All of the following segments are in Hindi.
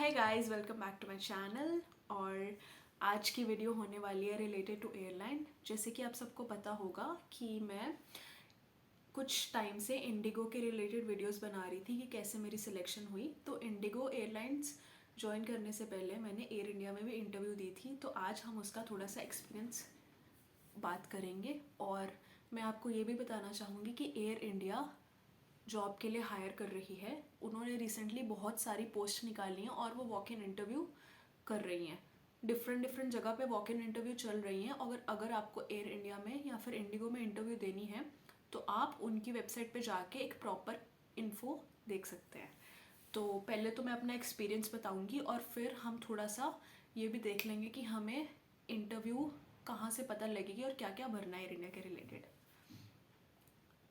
Hi guys, welcome back to my channel. और आज की वीडियो होने वाली है रिलेटेड टू एयरलाइन। जैसे कि आप सबको पता होगा कि मैं कुछ टाइम से इंडिगो के रिलेटेड वीडियोस बना रही थी कि कैसे मेरी सिलेक्शन हुई। तो इंडिगो एयरलाइंस ज्वाइन करने से पहले मैंने एयर इंडिया में भी इंटरव्यू दी थी, तो आज हम उसका थोड़ा सा एक्सपीरियंस बात करेंगे। और मैं आपको ये भी बताना चाहूँगी कि एयर इंडिया जॉब के लिए हायर कर रही है। उन्होंने रिसेंटली बहुत सारी पोस्ट निकाली हैं और वो वॉक इन इंटरव्यू कर रही हैं। डिफरेंट जगह पे वॉक इन इंटरव्यू चल रही हैं। अगर आपको एयर इंडिया में या फिर इंडिगो में इंटरव्यू देनी है तो आप उनकी वेबसाइट पे जाके एक प्रॉपर इन्फो देख सकते हैं। तो पहले तो मैं अपना एक्सपीरियंस बताऊंगी और फिर हम थोड़ा सा ये भी देख लेंगे कि हमें इंटरव्यू कहाँ से पता लगेगी और क्या क्या भरना है एयर इंडिया के रिलेटेड।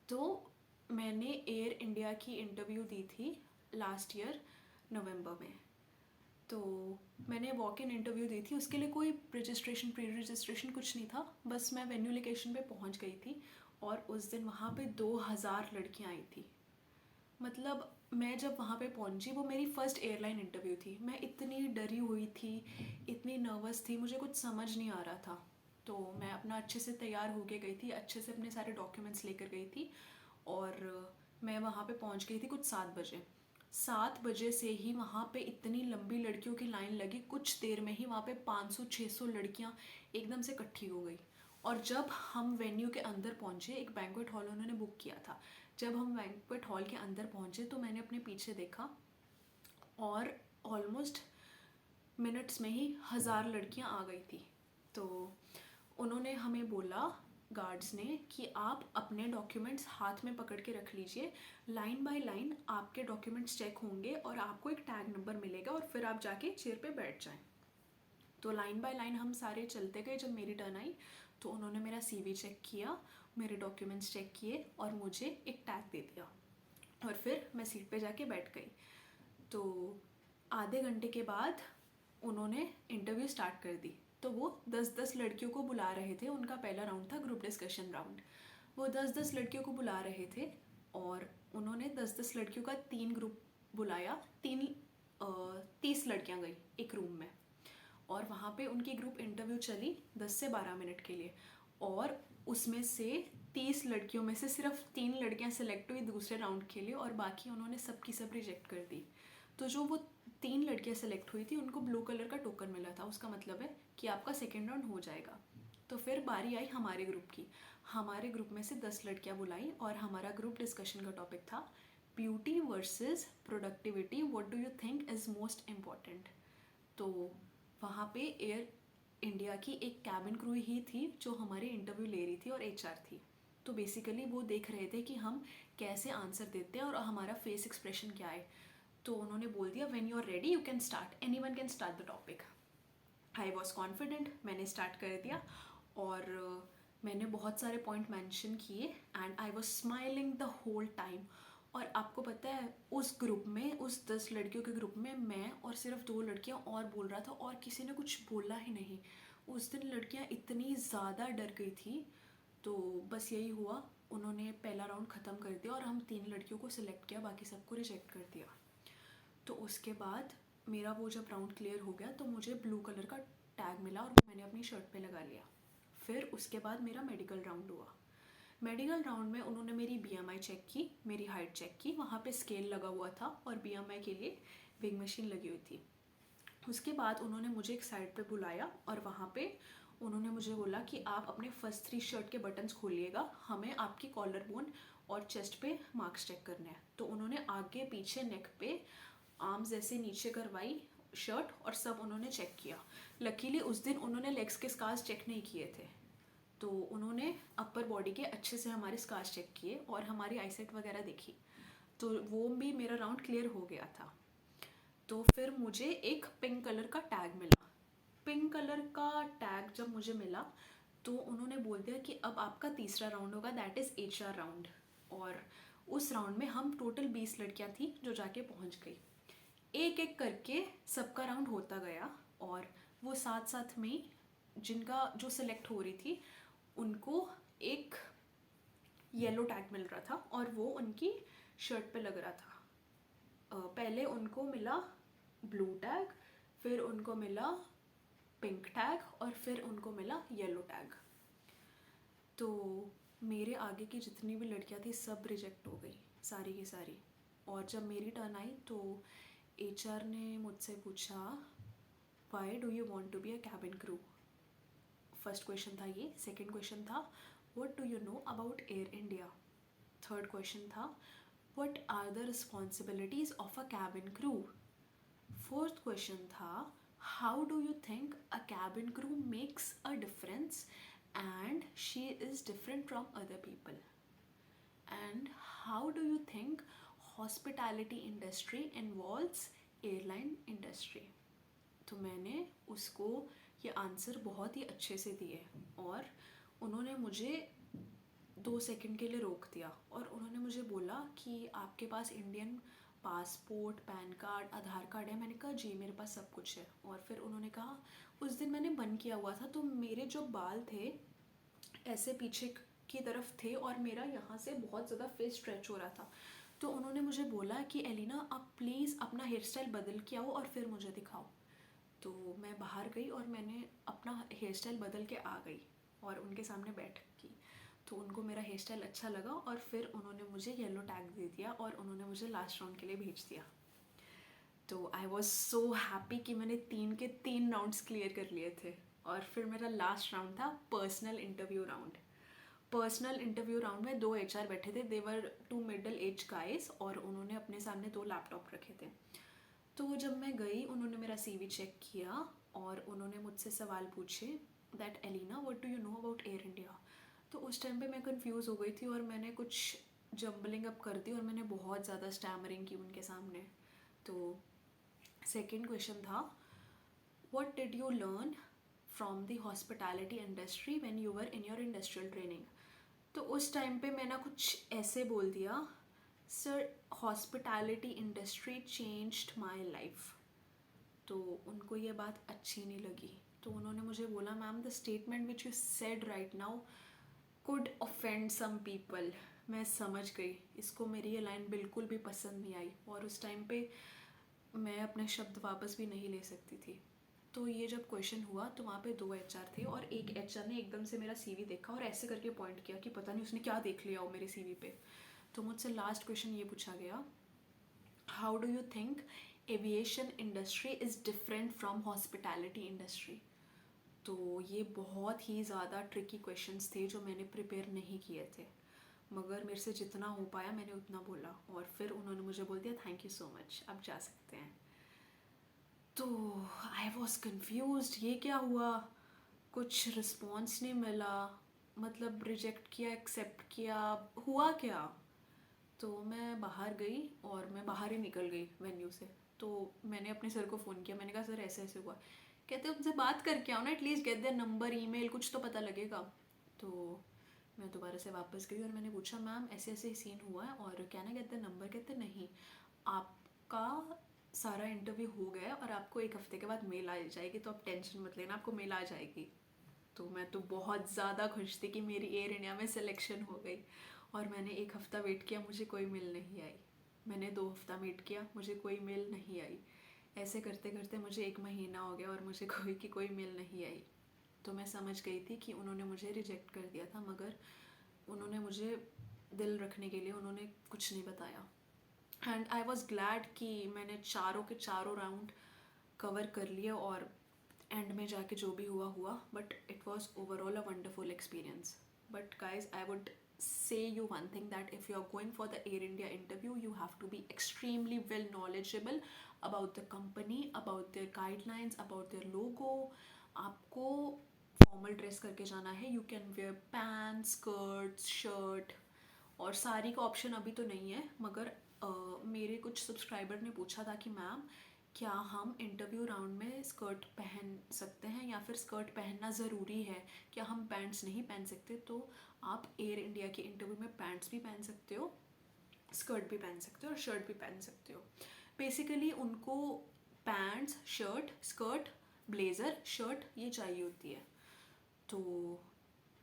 तो मैंने एयर इंडिया की इंटरव्यू दी थी लास्ट ईयर नवंबर में। तो मैंने वॉक इन इंटरव्यू दी थी, उसके लिए कोई रजिस्ट्रेशन प्री रजिस्ट्रेशन कुछ नहीं था। बस मैं वेन्यू लोकेशन पे पहुंच गई थी और उस दिन वहाँ पे 2000 लड़कियाँ आई थी। मतलब मैं जब वहाँ पे पहुँची, वो मेरी फ़र्स्ट एयरलाइन इंटरव्यू थी। मैं इतनी डरी हुई थी, इतनी नर्वस थी, मुझे कुछ समझ नहीं आ रहा था। तो मैं अपना अच्छे से तैयार होके गई थी, अच्छे से अपने सारे डॉक्यूमेंट्स लेकर गई थी। और मैं वहाँ पे पहुँच गई थी कुछ 7 बजे। 7 बजे से ही वहाँ पे इतनी लंबी लड़कियों की लाइन लगी। कुछ देर में ही वहाँ पे 500-600 लड़कियाँ एकदम से इकट्ठी हो गई। और जब हम वेन्यू के अंदर पहुँचे, एक बैंक्वेट हॉल उन्होंने बुक किया था। जब हम बैंक्वेट हॉल के अंदर पहुँचे तो मैंने अपने पीछे देखा और ऑलमोस्ट मिनट्स में ही 1000 लड़कियां आ गई थी। तो उन्होंने हमें बोला, गार्ड्स ने, कि आप अपने डॉक्यूमेंट्स हाथ में पकड़ के रख लीजिए। लाइन बाय लाइन आपके डॉक्यूमेंट्स चेक होंगे और आपको एक टैग नंबर मिलेगा और फिर आप जाके चेयर पे बैठ जाएं। तो लाइन बाय लाइन हम सारे चलते गए। जब मेरी टर्न आई तो उन्होंने मेरा CV चेक किया, मेरे डॉक्यूमेंट्स चेक किए और मुझे एक टैग दे दिया। और फिर मैं सीट पे जाके बैठ गई। तो आधे घंटे के बाद उन्होंने इंटरव्यू स्टार्ट कर दी। तो वो 10-10 लड़कियों को बुला रहे थे। उनका पहला राउंड था ग्रुप डिस्कशन राउंड। वो 10-10 लड़कियों को बुला रहे थे और उन्होंने 10-10 लड़कियों का 3 ग्रुप बुलाया। 30 लड़कियां गई एक रूम में और वहाँ पे उनकी ग्रुप इंटरव्यू चली 10 से 12 मिनट के लिए। और उसमें से 30 लड़कियों में से सिर्फ 3 लड़कियां सेलेक्ट हुई दूसरे राउंड के लिए और बाकी उन्होंने सबकी सब रिजेक्ट कर दी। तो जो वो 3 लड़कियां सेलेक्ट हुई थी उनको ब्लू कलर का टोकन मिला था। उसका मतलब है कि आपका सेकेंड राउंड हो जाएगा। तो फिर बारी आई हमारे ग्रुप की। हमारे ग्रुप में से 10 लड़कियां बुलाई और हमारा ग्रुप डिस्कशन का टॉपिक था beauty versus productivity, what do you think is most important. तो वहाँ पे एयर इंडिया की एक कैबिन क्रू ही थी जो हमारे इंटरव्यू ले रही थी और HR थी। तो बेसिकली वो देख रहे थे कि हम कैसे आंसर देते हैं और हमारा फेस एक्सप्रेशन क्या है। तो उन्होंने बोल दिया, when you are ready you can start, anyone can start the topic. I was confident, मैंने स्टार्ट कर दिया और मैंने बहुत सारे पॉइंट मेंशन किए and I was smiling the whole time. और आपको पता है उस ग्रुप में, उस 10 लड़कियों के ग्रुप में मैं और सिर्फ 2 लड़कियां और बोल रहा था और किसी ने कुछ बोला ही नहीं। उस दिन लड़कियां इतनी ज़्यादा डर गई थी। तो बस यही हुआ, उन्होंने पहला राउंड ख़त्म कर दिया और हम 3 लड़कियों को सिलेक्ट किया, बाकी सबको रिजेक्ट कर दिया। तो उसके बाद मेरा वो जब राउंड क्लियर हो गया तो मुझे ब्लू कलर का टैग मिला और मैंने अपनी शर्ट पे लगा लिया। फिर उसके बाद मेरा मेडिकल राउंड हुआ। मेडिकल राउंड में उन्होंने मेरी BMI चेक की, मेरी हाइट चेक की। वहाँ पे स्केल लगा हुआ था और BMI के लिए वेइंग मशीन लगी हुई थी। उसके बाद उन्होंने मुझे एक साइड पे बुलाया और वहाँ पे उन्होंने मुझे बोला कि आप अपने फर्स्ट 3 शर्ट के बटन्स खोलिएगा, हमें आपकी कॉलर बोन और चेस्ट पे मार्क्स चेक करने हैं। तो उन्होंने आगे पीछे नेक पे आर्म्स ऐसे नीचे करवाई शर्ट और सब उन्होंने चेक किया। लकीली उस दिन उन्होंने लेग्स के स्कार्स चेक नहीं किए थे। तो उन्होंने अपर बॉडी के अच्छे से हमारे स्कार्स चेक किए और हमारी आईसेट वगैरह देखी। तो वो भी मेरा राउंड क्लियर हो गया था। तो फिर मुझे एक पिंक कलर का टैग मिला। पिंक कलर का टैग जब मुझे मिला तो उन्होंने बोल दिया कि अब आपका तीसरा राउंड होगा, दैट इज़ HR राउंड। और उस राउंड में हम टोटल 20 लड़कियां थी जो जाके पहुंच गई। एक एक करके सबका राउंड होता गया और वो साथ साथ में जिनका जो सिलेक्ट हो रही थी उनको एक येलो टैग मिल रहा था और वो उनकी शर्ट पे लग रहा था। पहले उनको मिला ब्लू टैग, फिर उनको मिला पिंक टैग और फिर उनको मिला येलो टैग। तो मेरे आगे की जितनी भी लड़कियां थी सब रिजेक्ट हो गई, सारी की सारी। और जब मेरी टर्न आई तो एचआर ने मुझसे पूछा why do you want to be a cabin crew. First question था ये। सेकेंड क्वेश्चन था what do you know about Air India. Third question था what are the responsibilities of a cabin crew. Fourth question था how do you think a cabin crew makes a difference and she is different from other people, and how do you think hospitality industry involves airline industry। तो मैंने उसको ये आंसर बहुत ही अच्छे से दिए और उन्होंने मुझे 2 सेकंड के लिए रोक दिया और उन्होंने मुझे बोला कि आपके पास इंडियन पासपोर्ट, पैन कार्ड, आधार कार्ड है। मैंने कहा जी मेरे पास सब कुछ है। और फिर उन्होंने कहा उस दिन मैंने बंद किया हुआ था तो मेरे जो बाल थे ऐसे पीछे की तरफ थे और मेरा यहाँ से बहुत ज़्यादा फेस स्ट्रेच हो रहा था। तो उन्होंने मुझे बोला कि एलिना आप प्लीज़ अपना हेयर स्टाइल बदल के आओ और फिर मुझे दिखाओ। तो मैं बाहर गई और मैंने अपना हेयर स्टाइल बदल के आ गई और उनके सामने बैठ की। तो उनको मेरा हेयर स्टाइल अच्छा लगा और फिर उन्होंने मुझे येलो टैग दे दिया और उन्होंने मुझे लास्ट राउंड के लिए भेज दिया। तो आई वॉज सो हैप्पी कि मैंने 3 राउंड्स क्लियर कर लिए थे। और फिर मेरा लास्ट राउंड था personal interview round. Personal interview round में 2 एचआर बैठे थे। दे वर 2 मिडल एज गाइस और उन्होंने अपने सामने 2 लैपटॉप रखे थे। तो जब मैं गई उन्होंने मेरा सीवी चेक किया और उन्होंने मुझसे सवाल पूछे that Elina what do you know about Air India. तो उस टाइम पे मैं कंफ्यूज हो गई थी और मैंने कुछ जम्बलिंग अप कर दी और मैंने बहुत ज़्यादा स्टैमरिंग की उनके सामने। तो सेकेंड क्वेश्चन था what did you learn from the hospitality industry when you were in your industrial training. तो उस टाइम पे मैंने कुछ ऐसे बोल दिया sir hospitality industry changed my life. तो उनको ये बात अच्छी नहीं लगी। तो उन्होंने मुझे बोला ma'am the statement which you said right now could offend some people. मैं समझ गई, इसको मेरी ये लाइन बिल्कुल भी पसंद नहीं आई और उस टाइम पे मैं अपने शब्द वापस भी नहीं ले सकती थी। तो ये जब क्वेश्चन हुआ तो वहाँ पे 2 एचआर थे और एक एचआर ने एकदम से मेरा सीवी देखा और ऐसे करके पॉइंट किया कि पता नहीं उसने क्या देख लिया हो मेरे सीवी पे। तो मुझसे लास्ट क्वेश्चन ये पूछा गया how do you think aviation industry is different from hospitality industry. तो ये बहुत ही ज़्यादा ट्रिकी क्वेश्चंस थे जो मैंने प्रिपेयर नहीं किए थे, मगर मेरे से जितना हो पाया मैंने उतना बोला और फिर उन्होंने मुझे बोल दिया थैंक यू सो मच, आप जा सकते हैं। तो आई वॉज कन्फ्यूज, ये क्या हुआ, कुछ रिस्पॉन्स नहीं मिला, मतलब रिजेक्ट किया, एक्सेप्ट किया, हुआ क्या। तो मैं बाहर गई और मैं बाहर ही निकल गई वेन्यू से। तो मैंने अपने सर को फ़ोन किया, मैंने कहा सर ऐसे ऐसे हुआ। कहते उनसे बात करके आओ ना, at least get their number, email, कुछ तो पता लगेगा। तो मैं दोबारा से वापस गई और मैंने पूछा मैम ऐसे ऐसे सीन हुआ है और क्या ना गेट देयर नंबर। कहते नहीं, आपका सारा इंटरव्यू हो गया है और आपको 1 हफ्ते के बाद मेल आ जाएगी, तो आप टेंशन मत लेना, आपको मेल आ जाएगी। तो मैं तो बहुत ज़्यादा खुश थी कि मेरी एयर इंडिया में सिलेक्शन हो गई। और मैंने 1 हफ़्ता वेट किया, मुझे कोई मेल नहीं आई। मैंने 2 हफ्ता वेट किया, मुझे कोई मेल नहीं आई। ऐसे करते करते मुझे 1 महीना हो गया और मुझे कोई मेल नहीं आई। तो मैं समझ गई थी कि उन्होंने मुझे रिजेक्ट कर दिया था, मगर उन्होंने मुझे दिल रखने के लिए उन्होंने कुछ नहीं बताया। एंड आई वॉज ग्लैड कि मैंने चारों के चारों राउंड कवर कर लिए और एंड में जाके जो भी हुआ हुआ, but it was overall a wonderful experience. But guys I would say you one thing that if you are going for the Air India interview you have to be extremely well knowledgeable about the company, about their guidelines, about their logo। आपको फॉर्मल ड्रेस करके जाना है। You can wear pants, skirts, shirt, और साड़ी का ऑप्शन अभी तो नहीं है, मगर मेरे कुछ सब्सक्राइबर ने पूछा था कि मैम क्या हम इंटरव्यू राउंड में स्कर्ट पहन सकते हैं या फिर स्कर्ट पहनना ज़रूरी है, क्या हम पैंट्स नहीं पहन सकते। तो आप एयर इंडिया के इंटरव्यू में पैंट्स भी पहन सकते हो, स्कर्ट भी पहन सकते हो और शर्ट भी पहन सकते हो। बेसिकली उनको pants, shirt, skirt, blazer, shirt ये चाहिए होती है। तो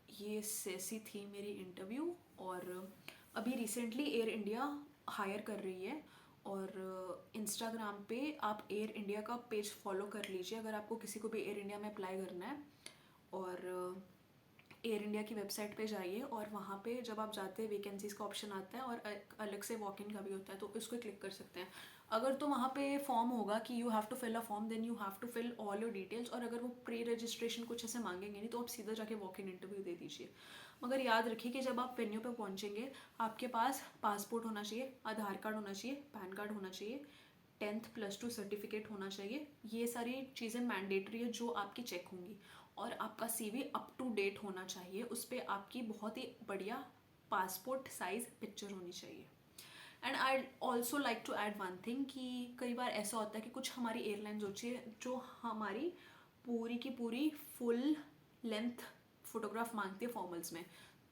ये ऐसी थी मेरी इंटरव्यू। और अभी रिसेंटली एयर इंडिया हायर कर रही है और इंस्टाग्राम पे आप एयर इंडिया का पेज फॉलो कर लीजिए अगर आपको किसी को भी एयर इंडिया में अप्लाई करना है। और एयर इंडिया की वेबसाइट पे जाइए और वहाँ पे जब आप जाते हैं वैकेंसीज़ का ऑप्शन आता है और अलग से वॉक इन का भी होता है, तो इसको क्लिक कर सकते हैं। अगर तो वहाँ पे फॉर्म होगा कि you have to fill a form, then you have to fill all your details. और अगर वो प्री रजिस्ट्रेशन कुछ ऐसे मांगेंगे नहीं, तो आप सीधा जाके वॉक इन इंटरव्यू दे दीजिए। मगर याद रखिए कि जब आप वेन्यू पे पहुँचेंगे, आपके पास पासपोर्ट होना चाहिए, आधार कार्ड होना चाहिए, पैन कार्ड होना चाहिए, 10th+2 सर्टिफिकेट होना चाहिए। ये सारी चीज़ें मैंडेटरी है जो आपकी चेक होंगी। और आपका सीवी अप टू डेट होना चाहिए, उस पर आपकी बहुत ही बढ़िया पासपोर्ट साइज पिक्चर होनी चाहिए। And I also like to add one thing कि कई बार ऐसा होता है कि कुछ हमारी एयरलाइंस होती है जो हमारी पूरी की पूरी फुल लेंथ फोटोग्राफ मांगती है फॉर्मल्स में।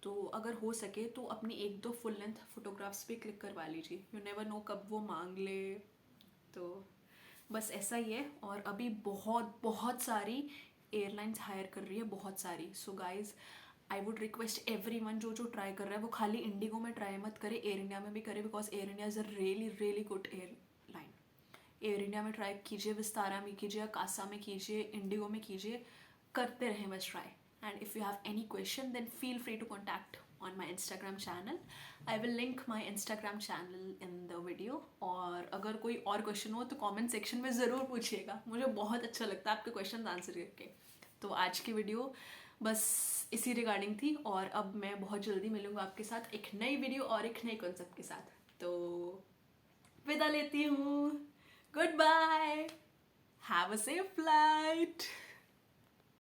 तो अगर हो सके तो अपनी 1-2 फुल लेंथ फोटोग्राफ्स पे क्लिक करवा लीजिए, यू नेवर नो कब वो मांग ले। तो बस ऐसा ही है। और अभी बहुत बहुत सारी एयरलाइंस हायर कर रही है, बहुत सारी। So guys, I would request every one जो ट्राई कर रहा है वो खाली इंडिगो में ट्राई मत करे, एयर इंडिया में भी करे, because air India is a really really good airline. Air India में ट्राई कीजिए, विस्तारा में कीजिए, कासा में कीजिए, इंडिगो में कीजिए, करते रहें बस try. And if you have any question then feel free to contact on my Instagram channel. I will link my Instagram channel in the video. और अगर कोई और क्वेश्चन हो तो कमेंट सेक्शन में ज़रूर पूछिएगा, मुझे बहुत अच्छा लगता है आपके क्वेश्चन आंसर करके। तो आज की वीडियो बस इसी रिगार्डिंग थी, और अब मैं बहुत जल्दी मिलूँगा आपके साथ एक नई वीडियो और एक नई कॉन्सेप्ट के साथ। तो विदा लेती हूँ, good bye, have a safe flight.